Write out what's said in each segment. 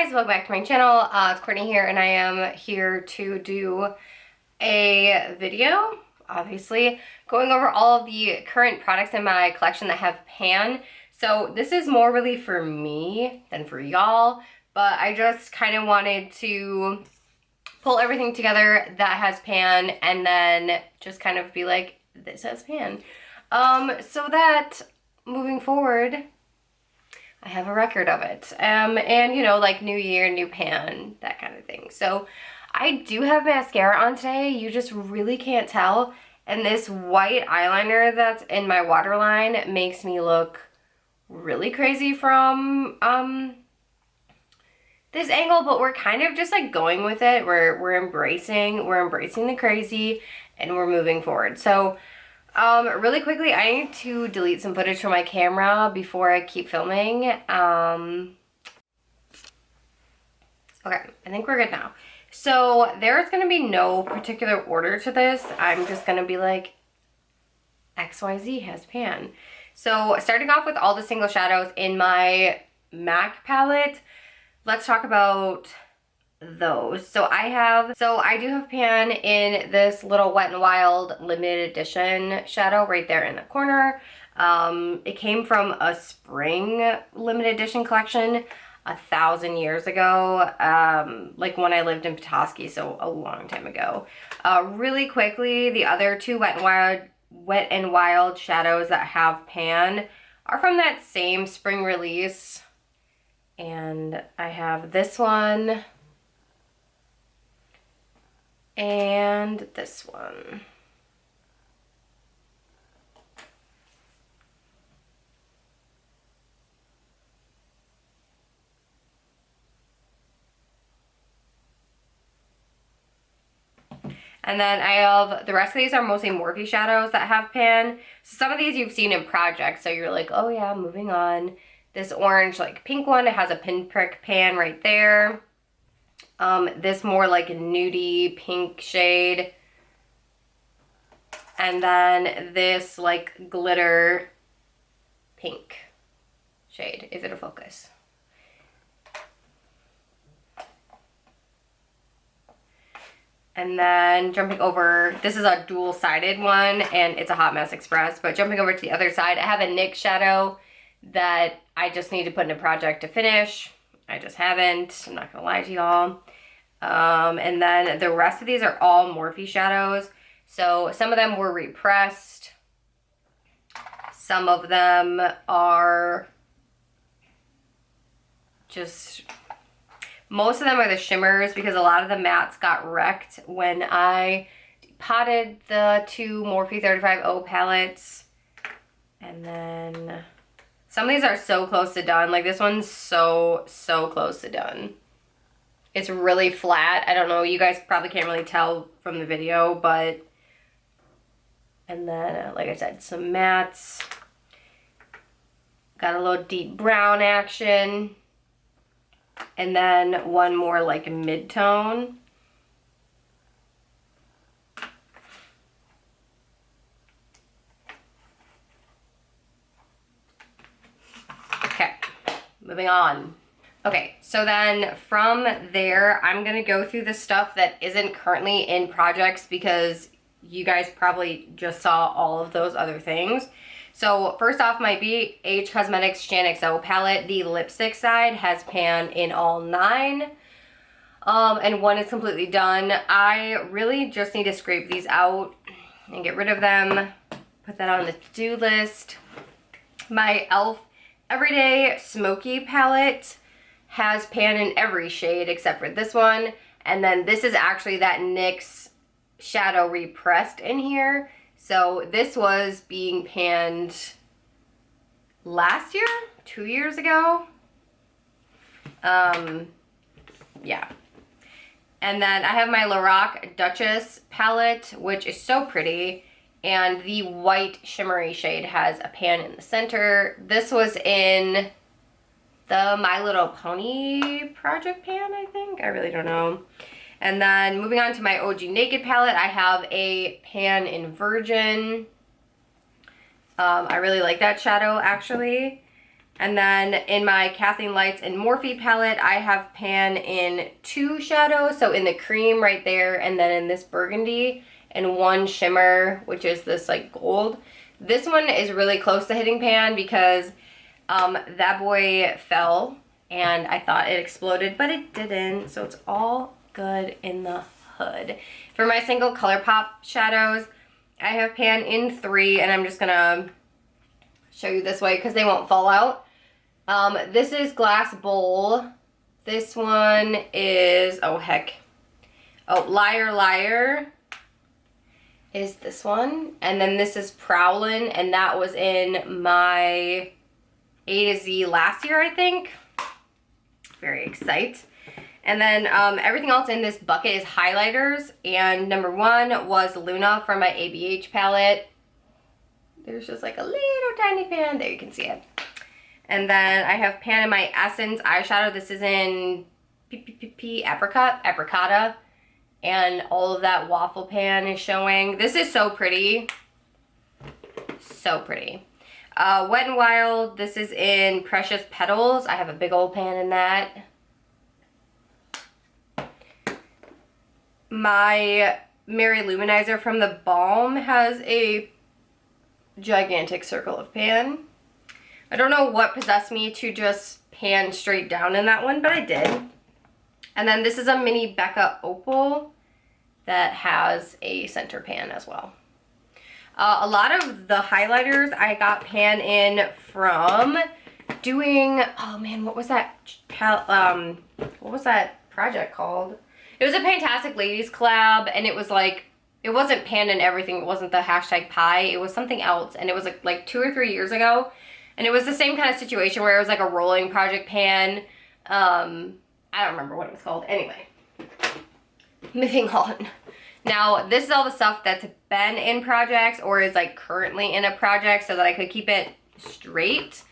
guys, welcome back to my channel. It's Courtney here, and I am here to do a video, obviously, going over all of the current products in my collection that have pan. So this is more really for me than for y'all, but I just kind of wanted to pull everything together that has pan and then just kind of be like, this has pan. So that moving forward, I have a record of it. And you know, like new year, new pan, that kind of thing. So I do have mascara on today. You just really can't tell. And this white eyeliner that's in my waterline makes me look really crazy from this angle, but we're kind of just like going with it. We're embracing the crazy and we're moving forward. So really quickly, I need to delete some footage from my camera before I keep filming. Okay, I think we're good now. So there's gonna be no particular order to this. I'm just gonna be like, XYZ has pan. So starting off with all the single shadows in my MAC palette, let's talk about those. So I do have pan in this little Wet n Wild limited edition shadow right there in the corner. It came from a spring limited edition collection 1,000 years ago, like when I lived in Petoskey, so a long time ago. Really quickly, the other two Wet n Wild shadows that have pan are from that same spring release. And I have this one and this one. And then I have, the rest of these are mostly Morphe shadows that have pan. So some of these you've seen in projects, so you're like, oh yeah, moving on. This orange, like pink one, it has a pinprick pan right there. This more like nudie pink shade. And then this like glitter pink shade, if it'll focus. And then jumping over, this is a dual-sided one and it's a Hot Mess Express, but jumping over to the other side, I have a NYX shadow that I just need to put in a project to finish. I just haven't, I'm not gonna lie to y'all. And then the rest of these are all Morphe shadows. So some of them were repressed. Some of them are just, most of them are the shimmers because a lot of the mattes got wrecked when I potted the two Morphe 35O palettes. And then some of these are so close to done. Like this one's so close to done. It's really flat. I don't know, you guys probably can't really tell from the video, but, and then, like I said, some mattes. Got a little deep brown action. And then one more like mid-tone. Okay, moving on. Okay, so then from there, I'm gonna go through the stuff that isn't currently in projects because you guys probably just saw all of those other things. So first off, my BH Cosmetics Shan XO palette, the lipstick side has pan in all 9. And one is completely done. I really just need to scrape these out and get rid of them. Put that on the to-do list. My e.l.f. Everyday Smoky palette has pan in every shade except for this one. And then this is actually that NYX shadow repressed in here. So this was being panned last year, 2 years ago. Yeah. And then I have my Lorac Duchess palette, which is so pretty. And the white shimmery shade has a pan in the center. This was in the My Little Pony project pan, I think. I really don't know. And then moving on to my OG Naked palette, I have a pan in Virgin. I really like that shadow, actually. And then in my Kathleen Lights and Morphe palette, I have pan in 2 shadows. So in the cream right there, and then in this burgundy, and 1 shimmer, which is this like gold. This one is really close to hitting pan because that boy fell and I thought it exploded, but it didn't. So it's all good in the hood. For my single ColourPop shadows, I have pan in 3, and I'm just gonna show you this way because they won't fall out. This is Glass Bowl. This one is, oh heck. Oh, Liar Liar is this one. And then this is Prowlin', and that was in my A to Z last year, I think. Very excited. And then everything else in this bucket is highlighters. And number 1 was Luna from my ABH palette. There's just like a little tiny pan. There, you can see it. And then I have pan in my Essence eyeshadow. This is in Apricota. And all of that waffle pan is showing. This is so pretty. So pretty. Wet n Wild. This is in Precious Petals. I have a big old pan in that. My Mary Luminizer from the Balm has a gigantic circle of pan. I don't know what possessed me to just pan straight down in that one, but I did. And then this is a mini Becca Opal that has a center pan as well. A lot of the highlighters I got pan in from doing, oh man, what was that project called? It was a Fantastic Ladies collab, and it was like, it wasn't pan in everything. It wasn't the hashtag pie. It was something else, and it was like 2 or 3 years ago. And it was the same kind of situation where it was like a rolling project pan. I don't remember what it was called. Anyway, moving on. Now, this is all the stuff that's been in projects or is like currently in a project so that I could keep it straight.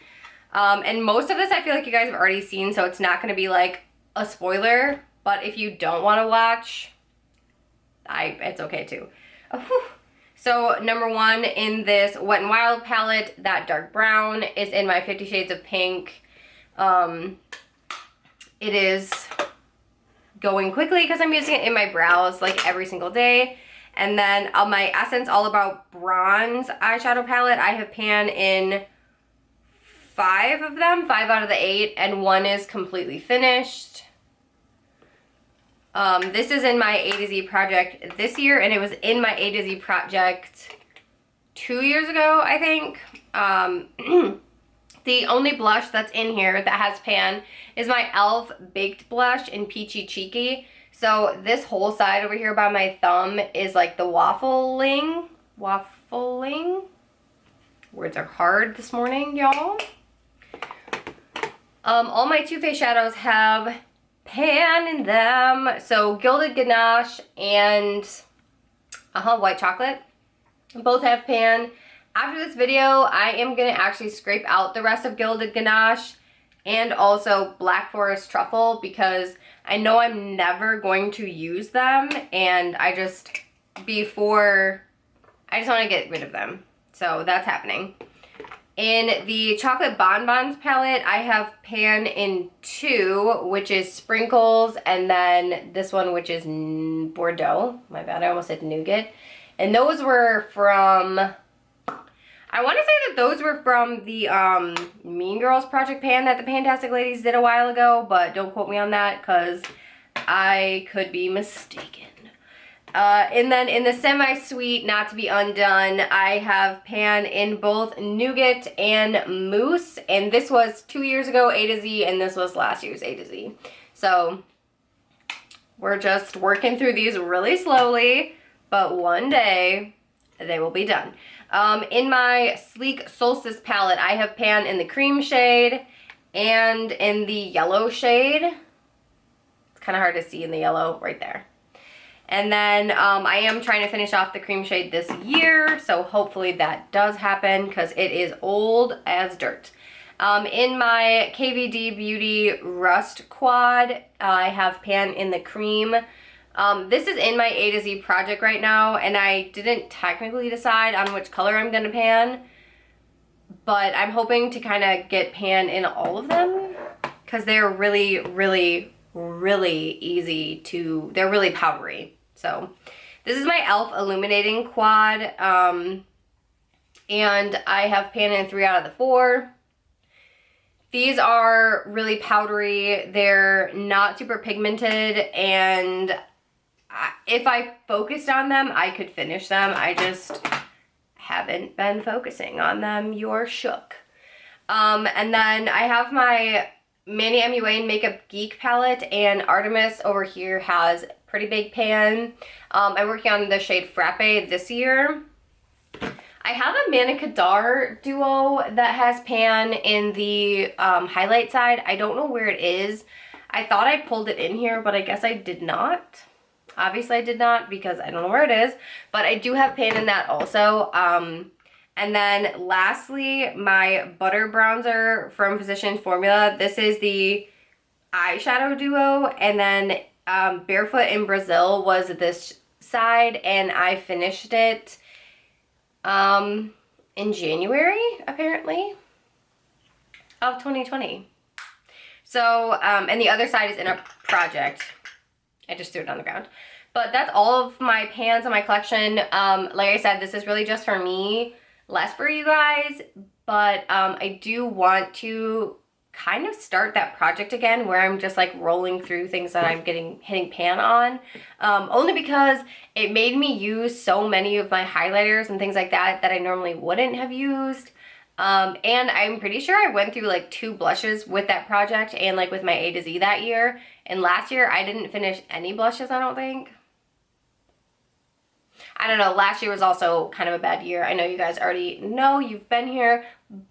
And most of this I feel like you guys have already seen, so it's not going to be like a spoiler. But if you don't want to watch, it's okay too. So number 1 in this Wet n Wild palette, that dark brown is in my 50 Shades of Pink. It is going quickly because I'm using it in my brows like every single day. And then on my Essence All About Bronze eyeshadow palette, I have pan in 5 of them, 5 out of the 8, and 1 is completely finished. This is in my A to Z project this year, and it was in my A to Z project 2 years ago, I think. The only blush that's in here that has pan is my e.l.f. Baked Blush in Peachy Cheeky. So this whole side over here by my thumb is like the waffling. Words are hard this morning, y'all. All my Too Faced shadows have pan in them. So Gilded Ganache and White Chocolate both have pan. After this video, I am going to actually scrape out the rest of Gilded Ganache and also Black Forest Truffle because I know I'm never going to use them, and I just want to get rid of them. So that's happening. In the Chocolate Bonbons palette, I have pan in 2, which is Sprinkles, and then this one, which is Bordeaux. My bad, I almost said Nougat. And those were from, I want to say that those were from the Mean Girls project pan that the Fantastic Ladies did a while ago, but don't quote me on that because I could be mistaken. And then in the Semi-Sweet Not to Be Undone, I have pan in both Nougat and Mousse. And this was 2 years ago A to Z, and this was last year's A to Z. So we're just working through these really slowly, but one day they will be done. In my Sleek Solstice palette, I have pan in the cream shade and in the yellow shade. It's kind of hard to see in the yellow right there. And then I am trying to finish off the cream shade this year, so hopefully that does happen because it is old as dirt. In my KVD Beauty Rust Quad, I have pan in the cream. This is in my A to Z project right now, and I didn't technically decide on which color I'm going to pan, but I'm hoping to kind of get pan in all of them because they're really, really, really easy to, they're really powdery. So this is my e.l.f. illuminating quad, and I have pan in 3 out of the 4. These are really powdery. They're not super pigmented, and if I focused on them, I could finish them. I just haven't been focusing on them. You're shook. And then I have my Manny MUA Makeup Geek palette, and Artemis over here has pretty big pan. I'm working on the shade Frappe this year. I have a Manny Kadar duo that has pan in the highlight side. I don't know where it is. I thought I pulled it in here, but I guess I did not. Obviously I did not because I don't know where it is, but I do have pan in that also. And then lastly, my butter bronzer from Physicians Formula. This is the eyeshadow duo, and then Barefoot in Brazil was this side, and I finished it in January, apparently, of 2020. So, and the other side is in a project. I just threw it on the ground. But that's all of my pans in my collection. Like I said, this is really just for me, less for you guys. But I do want to kind of start that project again where I'm just like rolling through things that I'm hitting pan on. Only because it made me use so many of my highlighters and things like that that I normally wouldn't have used. And I'm pretty sure I went through like 2 blushes with that project and like with my A to Z that year. And last year I didn't finish any blushes, I don't think. I don't know, last year was also kind of a bad year. I know you guys already know, you've been here.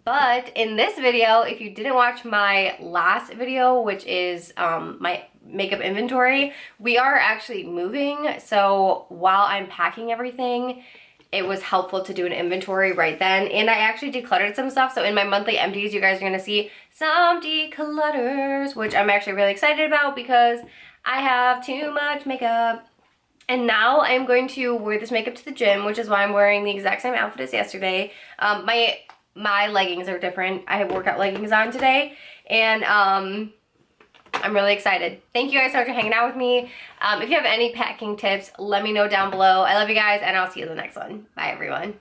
But in this video, if you didn't watch my last video, which is my makeup inventory, we are actually moving. So while I'm packing everything, it was helpful to do an inventory right then. And I actually decluttered some stuff. So in my monthly empties, you guys are gonna see some declutters, which I'm actually really excited about because I have too much makeup. And now I'm going to wear this makeup to the gym, which is why I'm wearing the exact same outfit as yesterday. My leggings are different. I have workout leggings on today, and I'm really excited. Thank you guys so much for hanging out with me. If you have any packing tips, let me know down below. I love you guys, and I'll see you in the next one. Bye, everyone.